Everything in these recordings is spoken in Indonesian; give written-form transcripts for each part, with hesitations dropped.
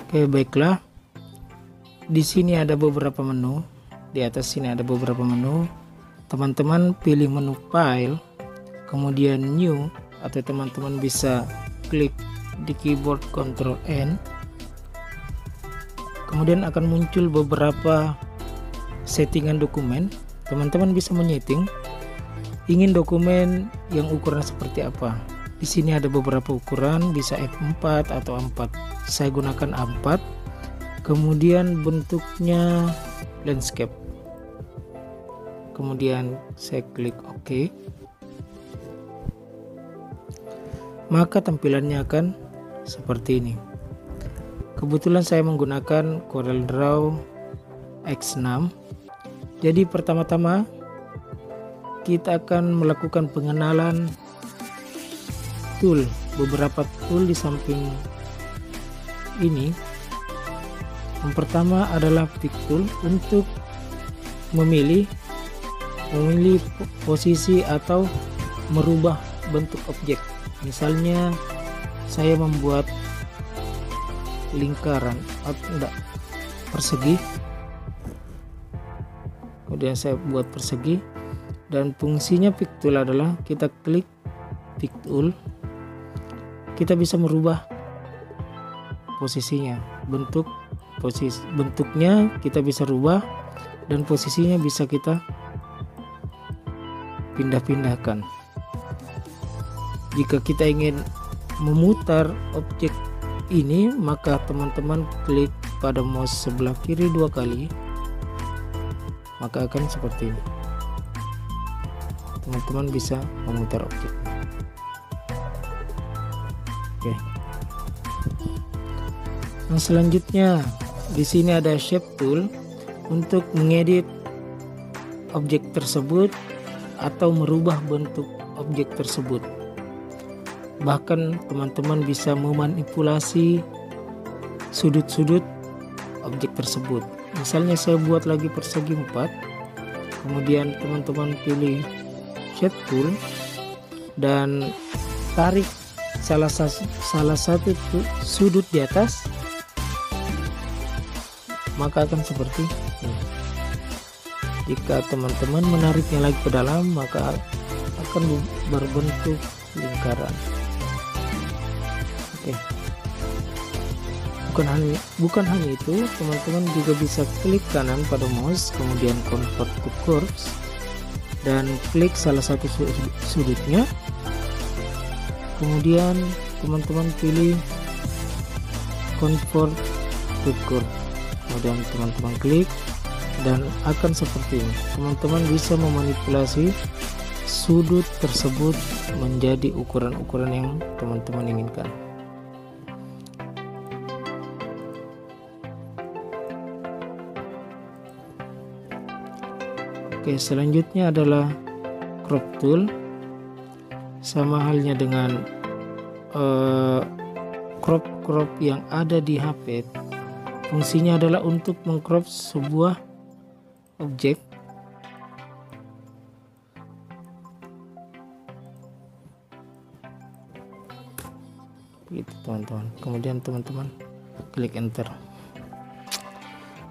Oke, baiklah. Di sini ada beberapa menu. Di atas sini ada beberapa menu. Teman-teman pilih menu file, kemudian new, atau teman-teman bisa klik di keyboard Ctrl N. Kemudian akan muncul beberapa settingan dokumen. Teman-teman bisa menyeting ingin dokumen yang ukuran seperti apa. Di sini ada beberapa ukuran, bisa F4 atau A4. Saya gunakan A4. Kemudian bentuknya landscape. Kemudian saya klik OK. Maka tampilannya akan seperti ini. Kebetulan saya menggunakan CorelDRAW X6. Jadi pertama-tama kita akan melakukan pengenalan tool, beberapa tool di samping ini. Yang pertama adalah pick tool untuk memilih posisi atau merubah bentuk objek. Misalnya saya membuat lingkaran atau persegi, kemudian saya buat persegi, dan fungsinya pick tool adalah kita klik pick tool, kita bisa merubah posisinya, bentuknya kita bisa rubah, dan posisinya bisa kita pindah-pindahkan. Jika kita ingin memutar objek ini, maka teman-teman klik pada mouse sebelah kiri 2 kali, maka akan seperti ini. Teman-teman bisa memutar objek. Oke. Yang selanjutnya di sini ada shape tool untuk mengedit objek tersebut atau merubah bentuk objek tersebut. Bahkan teman-teman bisa memanipulasi sudut-sudut objek tersebut. Misalnya saya buat lagi persegi 4, kemudian teman-teman pilih shape tool dan tarik salah satu sudut di atas, maka akan seperti ini. Jika teman-teman menariknya lagi ke dalam, maka akan berbentuk lingkaran. Oke. Bukan hanya itu, teman-teman juga bisa klik kanan pada mouse, kemudian convert to curves, dan klik salah satu sudutnya. Kemudian teman-teman pilih convert to curve, kemudian teman-teman klik, dan akan seperti ini. Teman-teman bisa memanipulasi sudut tersebut menjadi ukuran-ukuran yang teman-teman inginkan. Oke, selanjutnya adalah crop tool. Sama halnya dengan crop yang ada di HP. Fungsinya adalah untuk mengcrop sebuah objek. Gitu teman-teman. Kemudian teman-teman klik enter.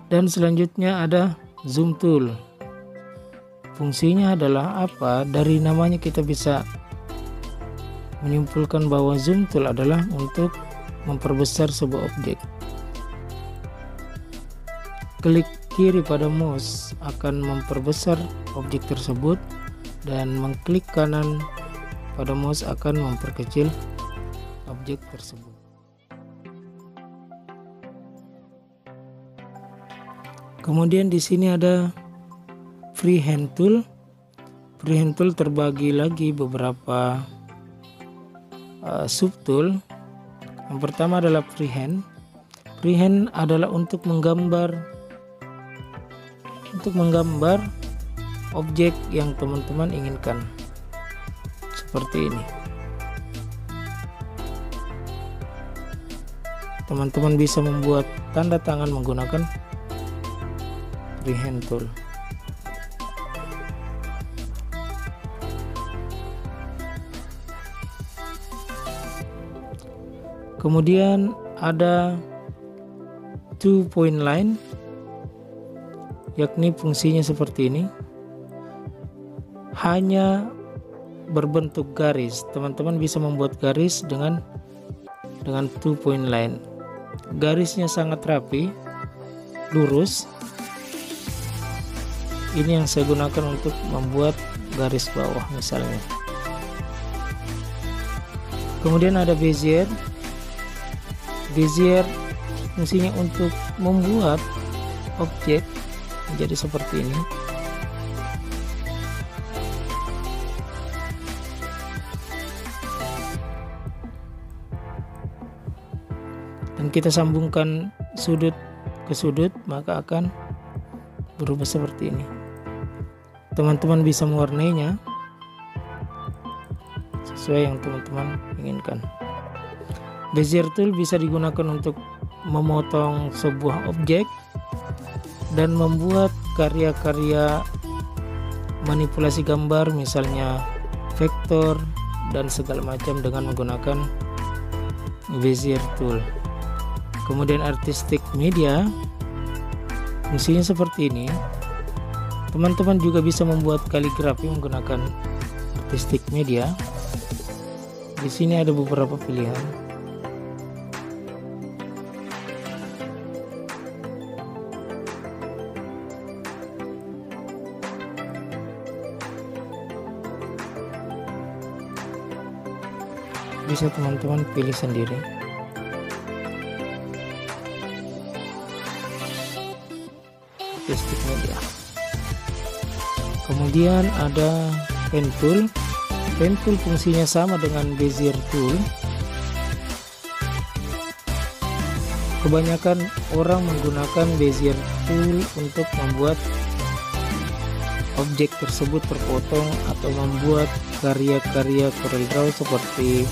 Dan selanjutnya ada zoom tool. Fungsinya adalah apa? Dari namanya kita bisa menyimpulkan bahwa zoom tool adalah untuk memperbesar sebuah objek. Klik kiri pada mouse akan memperbesar objek tersebut, dan mengklik kanan pada mouse akan memperkecil objek tersebut. Kemudian di sini ada freehand tool. Freehand tool terbagi lagi beberapa subtool. Yang pertama adalah freehand. Freehand adalah untuk menggambar objek yang teman-teman inginkan, seperti ini. Teman-teman bisa membuat tanda tangan menggunakan freehand tool. Kemudian ada 2 point line, yakni fungsinya seperti ini, hanya berbentuk garis. Teman-teman bisa membuat garis dengan 2 point line. Garisnya sangat rapi, lurus. Ini yang saya gunakan untuk membuat garis bawah misalnya. Kemudian ada bezier. Bezier fungsinya untuk membuat objek menjadi seperti ini. Dan kita sambungkan sudut ke sudut, maka akan berubah seperti ini. Teman-teman bisa mewarnainya sesuai yang teman-teman inginkan. Bezier tool bisa digunakan untuk memotong sebuah objek dan membuat karya-karya manipulasi gambar, misalnya vektor dan segala macam dengan menggunakan Bezier tool. Kemudian artistic media, fungsinya seperti ini. Teman-teman juga bisa membuat kaligrafi menggunakan artistic media. Di sini ada beberapa pilihan. Bisa teman-teman pilih sendiri. Artistic media. Kemudian ada pen tool. Pen tool fungsinya sama dengan Bezier tool. Kebanyakan orang menggunakan Bezier tool untuk membuat objek tersebut terpotong atau membuat karya-karya CorelDRAW seperti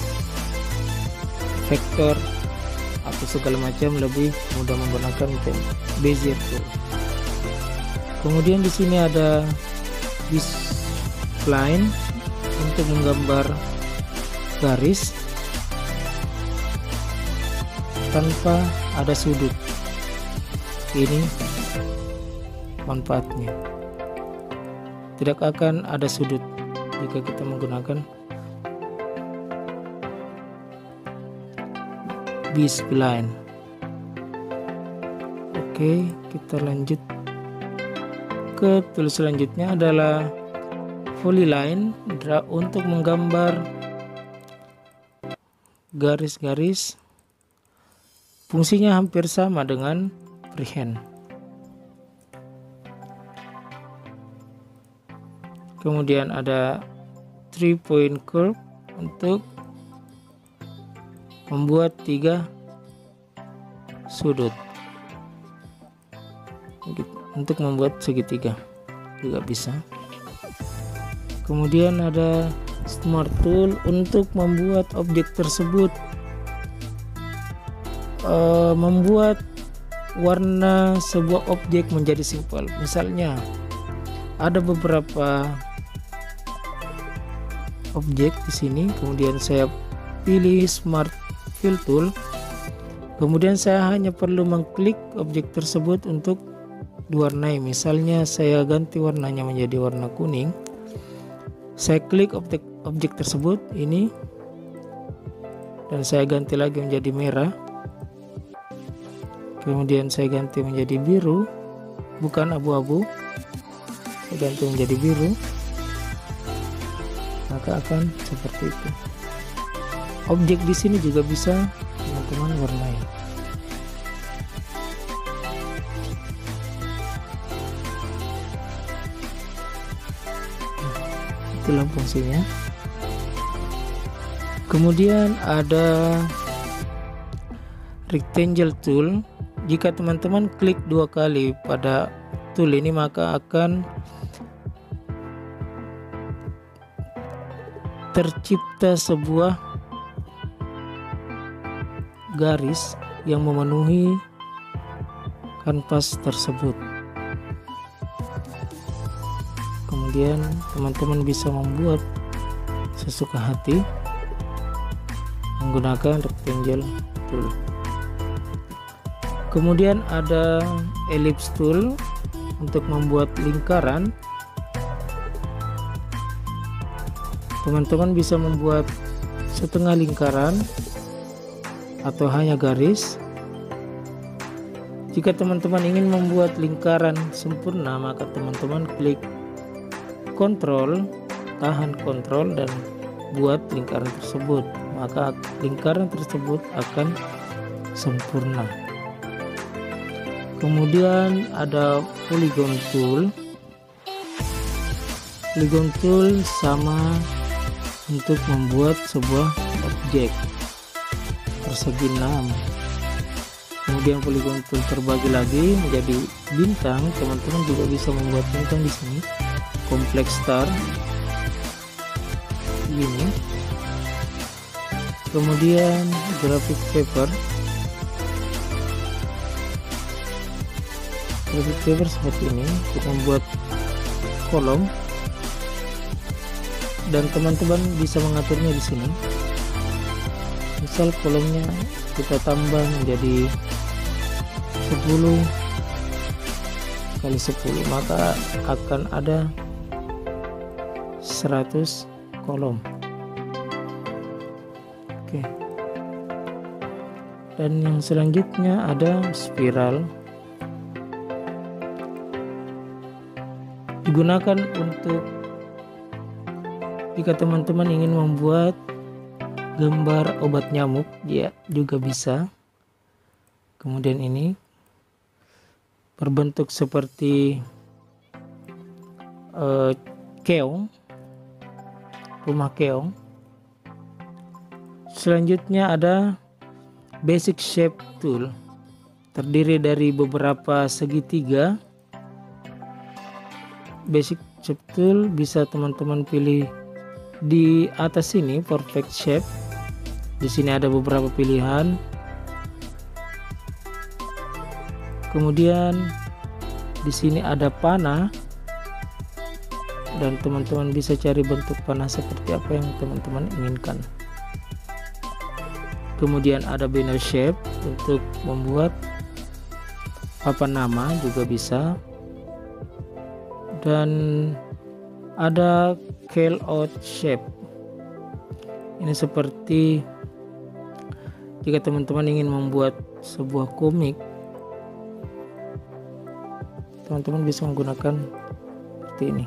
vektor atau segala macam lebih mudah menggunakan Bezier tool. Kemudian di sini ada spline untuk menggambar garis tanpa ada sudut. Ini manfaatnya. Tidak akan ada sudut jika kita menggunakan B-spline. Oke, kita lanjut ke tool selanjutnya adalah polyline untuk menggambar garis-garis. Fungsinya hampir sama dengan freehand. Kemudian ada 3 point curve untuk membuat 3 sudut, untuk membuat segitiga juga bisa. Kemudian ada smart tool untuk membuat objek tersebut membuat warna sebuah objek menjadi simpel. Misalnya ada beberapa objek di sini, kemudian saya pilih smart fill tool, kemudian saya hanya perlu mengklik objek tersebut untuk diwarnai. Misalnya saya ganti warnanya menjadi warna kuning, saya klik objek tersebut ini dan saya ganti lagi menjadi merah, kemudian saya ganti menjadi biru, bukan abu-abu, saya ganti menjadi biru, maka akan seperti itu. Objek di sini juga bisa teman-teman warnai. Itulah fungsinya. Kemudian ada rectangle tool. Jika teman-teman klik 2 kali pada tool ini, maka akan tercipta sebuah garis yang memenuhi kanvas tersebut. kemudian teman-teman bisa membuat sesuka hati menggunakan rectangle tool. Kemudian ada ellipse tool untuk membuat lingkaran. Teman-teman bisa membuat setengah lingkaran atau hanya garis. Jika teman-teman ingin membuat lingkaran sempurna, maka teman-teman klik Ctrl, tahan Ctrl dan buat lingkaran tersebut, maka lingkaran tersebut akan sempurna. Kemudian ada polygon tool. Polygon tool sama untuk membuat sebuah objek persegi 6. Kemudian polygon tool terbagi lagi menjadi bintang. Teman-teman juga bisa membuat bintang di sini, complex star ini. Kemudian graphic paper. Graphic paper seperti ini untuk membuat kolom, dan teman-teman bisa mengaturnya di sini. Misal kolomnya kita tambah menjadi 10 kali 10, maka akan ada 100 kolom. Oke. Dan yang selanjutnya ada spiral. Digunakan untuk jika teman-teman ingin membuat gambar obat nyamuk, ya juga bisa. Kemudian ini berbentuk seperti keong, rumah keong. Selanjutnya ada basic shape tool, terdiri dari beberapa segitiga. Basic shape tool bisa teman-teman pilih di atas sini, perfect shape. Di sini ada beberapa pilihan. Kemudian di sini ada panah, dan teman-teman bisa cari bentuk panah seperti apa yang teman-teman inginkan. Kemudian ada banner shape untuk membuat papan nama juga bisa. Dan ada call out shape. Ini seperti jika teman-teman ingin membuat sebuah komik, teman-teman bisa menggunakan seperti ini.